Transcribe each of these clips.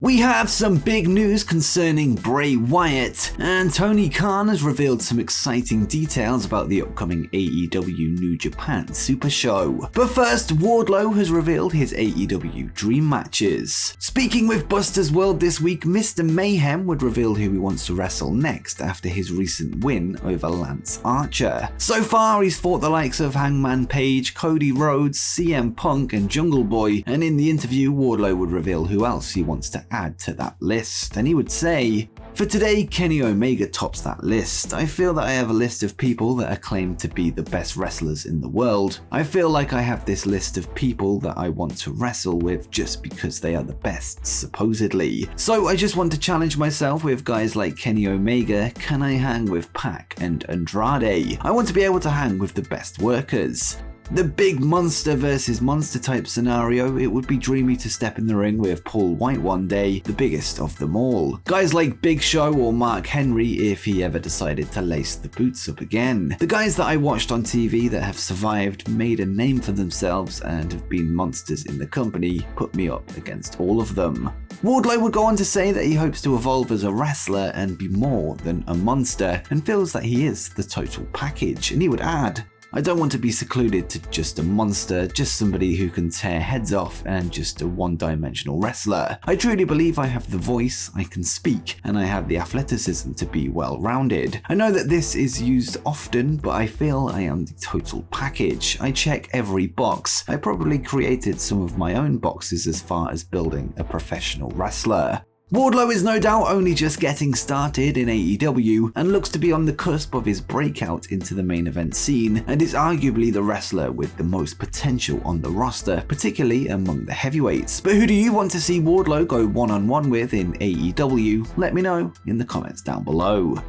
We have some big news concerning Bray Wyatt, and Tony Khan has revealed some exciting details about the upcoming AEW New Japan Super Show. But first, Wardlow has revealed his AEW dream matches. Speaking with Buster's World this week, Mr. Mayhem would reveal who he wants to wrestle next after his recent win over Lance Archer. So far, he's fought the likes of Hangman Page, Cody Rhodes, CM Punk, and Jungle Boy, and in the interview, Wardlow would reveal who else he wants to add to that list, and he would say, "For today, Kenny Omega tops that list. I feel that I have a list of people that are claimed to be the best wrestlers in the world. I feel like I have this list of people that I want to wrestle with just because they are the best, supposedly. So I just want to challenge myself with guys like Kenny Omega. Can I hang with Pac and Andrade? I want to be able to hang with the best workers. The big monster versus monster type scenario, it would be dreamy to step in the ring with Paul White one day, the biggest of them all. Guys like Big Show or Mark Henry if he ever decided to lace the boots up again. The guys that I watched on TV that have survived, made a name for themselves and have been monsters in the company, put me up against all of them." Wardlow would go on to say that he hopes to evolve as a wrestler and be more than a monster, and feels that he is the total package, and he would add, "I don't want to be secluded to just a monster, just somebody who can tear heads off and just a one-dimensional wrestler. I truly believe I have the voice, I can speak, and I have the athleticism to be well-rounded. I know that this is used often, but I feel I am the total package. I check every box. I probably created some of my own boxes as far as building a professional wrestler." Wardlow is no doubt only just getting started in AEW and looks to be on the cusp of his breakout into the main event scene, and is arguably the wrestler with the most potential on the roster, particularly among the heavyweights. But who do you want to see Wardlow go one-on-one with in AEW? Let me know in the comments down below.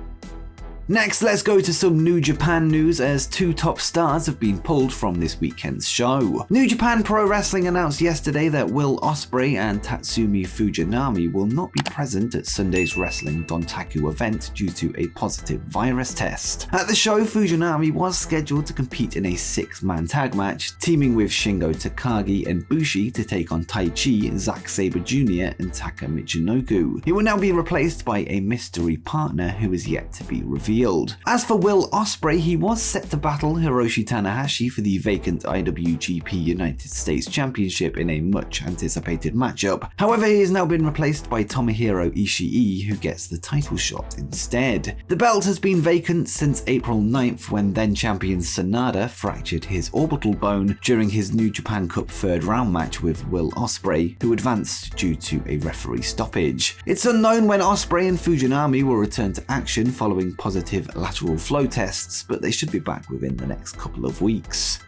Next, let's go to some New Japan news as two top stars have been pulled from this weekend's show. New Japan Pro Wrestling announced yesterday that Will Ospreay and Tatsumi Fujinami will not be present at Sunday's Wrestling Dontaku event due to a positive virus test. At the show, Fujinami was scheduled to compete in a 6-man tag match, teaming with Shingo Takagi and Bushi to take on Taichi, Zack Sabre Jr. and Taka Michinoku. He will now be replaced by a mystery partner who is yet to be revealed. As for Will Ospreay, he was set to battle Hiroshi Tanahashi for the vacant IWGP United States Championship in a much anticipated matchup. However, he has now been replaced by Tomohiro Ishii, who gets the title shot instead. The belt has been vacant since April 9th when then champion Sanada fractured his orbital bone during his New Japan Cup 3rd round match with Will Ospreay, who advanced due to a referee stoppage. It's unknown when Ospreay and Fujinami will return to action following positive lateral flow tests, but they should be back within the next couple of weeks.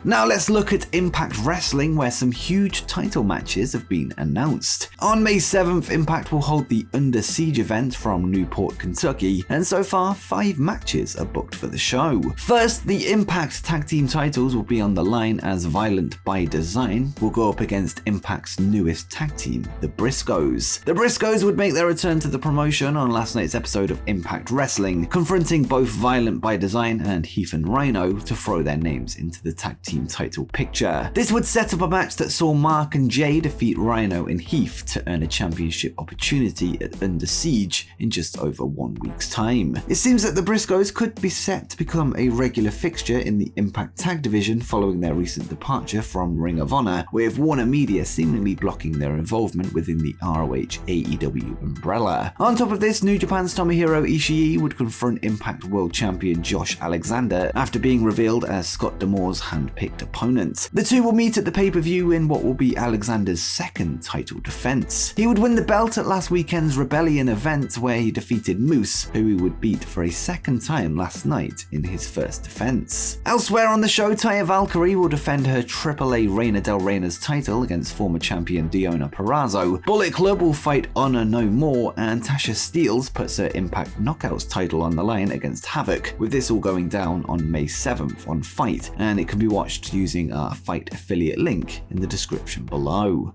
Now let's look at Impact Wrestling, where some huge title matches have been announced. On May 7th, Impact will hold the Under Siege event from Newport, Kentucky, and so far 5 matches are booked for the show. First, the Impact Tag Team titles will be on the line as Violent by Design will go up against Impact's newest tag team, the Briscoes. The Briscoes would make their return to the promotion on last night's episode of Impact Wrestling, confronting both Violent by Design and Heath and Rhino to throw their names into the tag team title picture. This would set up a match that saw Mark and Jay defeat Rhino and Heath to earn a championship opportunity at Under Siege in just over 1 week's time. It seems that the Briscoes could be set to become a regular fixture in the Impact Tag division following their recent departure from Ring of Honor, with Warner Media seemingly blocking their involvement within the ROH AEW umbrella. On top of this, New Japan's Tomohiro Ishii would confront Impact World Champion Josh Alexander after being revealed as Scott D'Amore's hand-picked opponent. The two will meet at the pay-per-view in what will be Alexander's second title defense. He would win the belt at last weekend's Rebellion event where he defeated Moose, who he would beat for a second time last night in his first defense. Elsewhere on the show, Taya Valkyrie will defend her AAA Reina del Reina's title against former champion Deonna Purrazzo. Bullet Club will fight Honor No More, and Tasha Steelz puts her Impact Knockouts title on the line against Havoc, with this all going down on May 7th on Fight, and it can be watched using our Fight affiliate link in the description below.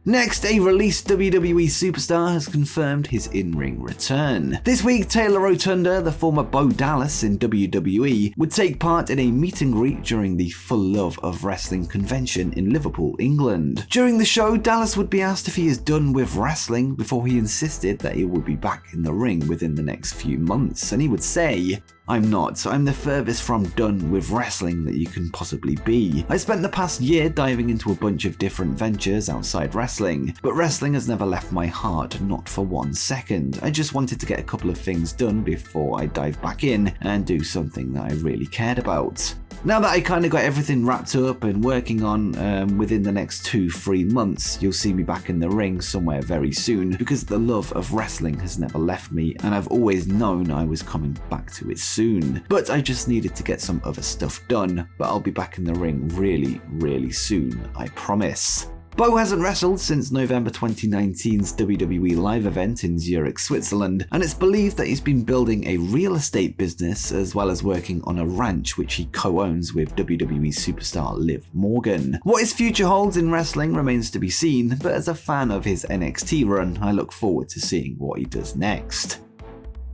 Next, a released WWE superstar has confirmed his in-ring return. This week, Taylor Rotunda, the former Bo Dallas in WWE, would take part in a meet and greet during the Full Love of Wrestling convention in Liverpool, England. During the show, Dallas would be asked if he is done with wrestling before he insisted that he would be back in the ring within the next few months, and he would say, "I'm not. I'm the furthest from done with wrestling that you can possibly be. I spent the past year diving into a bunch of different ventures outside wrestling, but wrestling has never left my heart, not for 1 second. I just wanted to get a couple of things done before I dive back in and do something that I really cared about. Now that I kind of got everything wrapped up and working on within the next 2-3 months, you'll see me back in the ring somewhere very soon, because the love of wrestling has never left me and I've always known I was coming back to it soon. But I just needed to get some other stuff done, but I'll be back in the ring really, really soon, I promise." Bo hasn't wrestled since November 2019's WWE live event in Zurich, Switzerland, and it's believed that he's been building a real estate business as well as working on a ranch which he co-owns with WWE superstar Liv Morgan. What his future holds in wrestling remains to be seen, but as a fan of his NXT run, I look forward to seeing what he does next.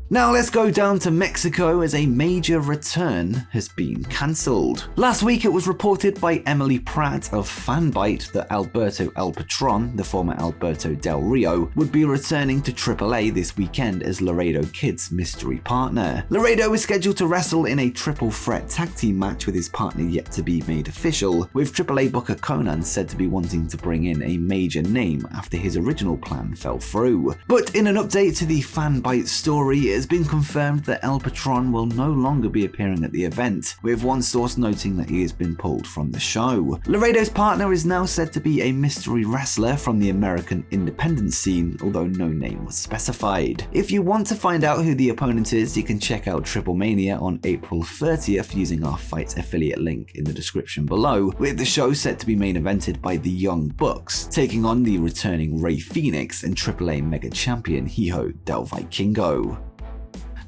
Now let's go down to Mexico as a major return has been cancelled. Last week it was reported by Emily Pratt of Fanbyte that Alberto El Patron, the former Alberto Del Rio, would be returning to AAA this weekend as Laredo Kid's mystery partner. Laredo is scheduled to wrestle in a triple threat tag team match with his partner yet to be made official, with AAA booker Conan said to be wanting to bring in a major name after his original plan fell through. But in an update to the Fanbyte story, it has been confirmed that El Patron will no longer be appearing at the event, with one source noting that he has been pulled from the show. Laredo's partner is now said to be a mystery wrestler from the American independent scene, although no name was specified. If you want to find out who the opponent is, you can check out Triple Mania on April 30th using our Fight affiliate link in the description below, with the show set to be main evented by the Young Bucks, taking on the returning Rey Fenix and AAA Mega Champion Hijo del Vikingo.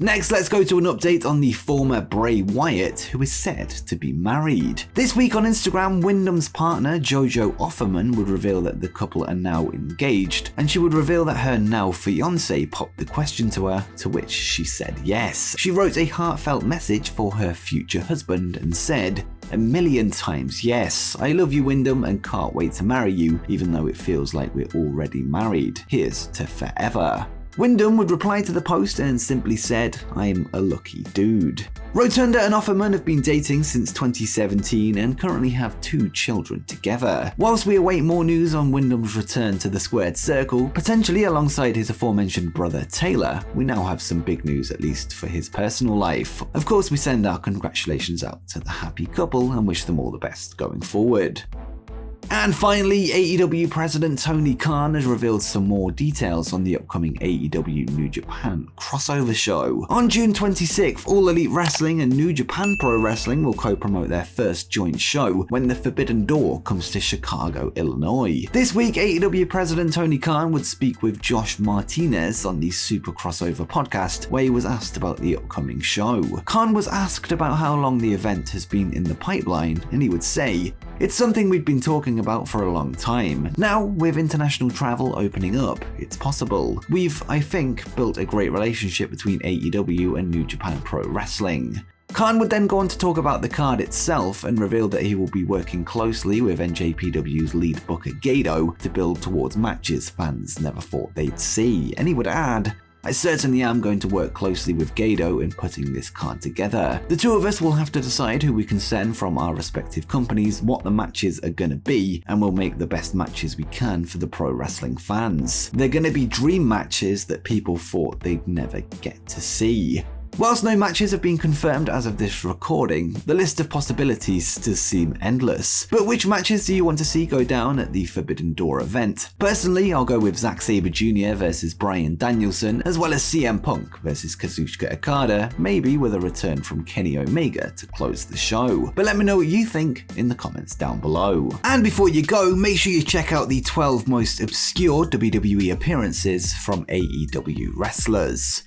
Next, let's go to an update on the former Bray Wyatt, who is said to be married. This week on Instagram, Wyndham's partner, Jojo Offerman, would reveal that the couple are now engaged, and she would reveal that her now fiancé popped the question to her, to which she said yes. She wrote a heartfelt message for her future husband and said, "1,000,000 times yes. I love you, Wyndham, and can't wait to marry you, even though it feels like we're already married. Here's to forever." Wyndham would reply to the post and simply said, "I'm a lucky dude." Rotunda and Offerman have been dating since 2017 and currently have 2 children together. Whilst we await more news on Wyndham's return to the squared circle, potentially alongside his aforementioned brother Taylor, we now have some big news, at least for his personal life. Of course, we send our congratulations out to the happy couple and wish them all the best going forward. And finally, AEW President Tony Khan has revealed some more details on the upcoming AEW New Japan crossover show. On June 26th, All Elite Wrestling and New Japan Pro Wrestling will co-promote their first joint show when the Forbidden Door comes to Chicago, Illinois. This week, AEW President Tony Khan would speak with Josh Martinez on the Super Crossover podcast, where he was asked about the upcoming show. Khan was asked about how long the event has been in the pipeline, and he would say, "It's something we've been talking about for a long time. Now, with international travel opening up, it's possible. We've, I think, built a great relationship between AEW and New Japan Pro Wrestling." Khan would then go on to talk about the card itself and reveal that he will be working closely with NJPW's lead booker Gedo to build towards matches fans never thought they'd see, and he would add, "I certainly am going to work closely with Gedo in putting this card together. The two of us will have to decide who we can send from our respective companies, what the matches are going to be, and we'll make the best matches we can for the pro wrestling fans. They're going to be dream matches that people thought they'd never get to see." Whilst no matches have been confirmed as of this recording, the list of possibilities does seem endless. But which matches do you want to see go down at the Forbidden Door event? Personally, I'll go with Zack Sabre Jr. versus Bryan Danielson, as well as CM Punk versus Kazuchika Okada, maybe with a return from Kenny Omega to close the show. But let me know what you think in the comments down below. And before you go, make sure you check out the 12 most obscure WWE appearances from AEW wrestlers.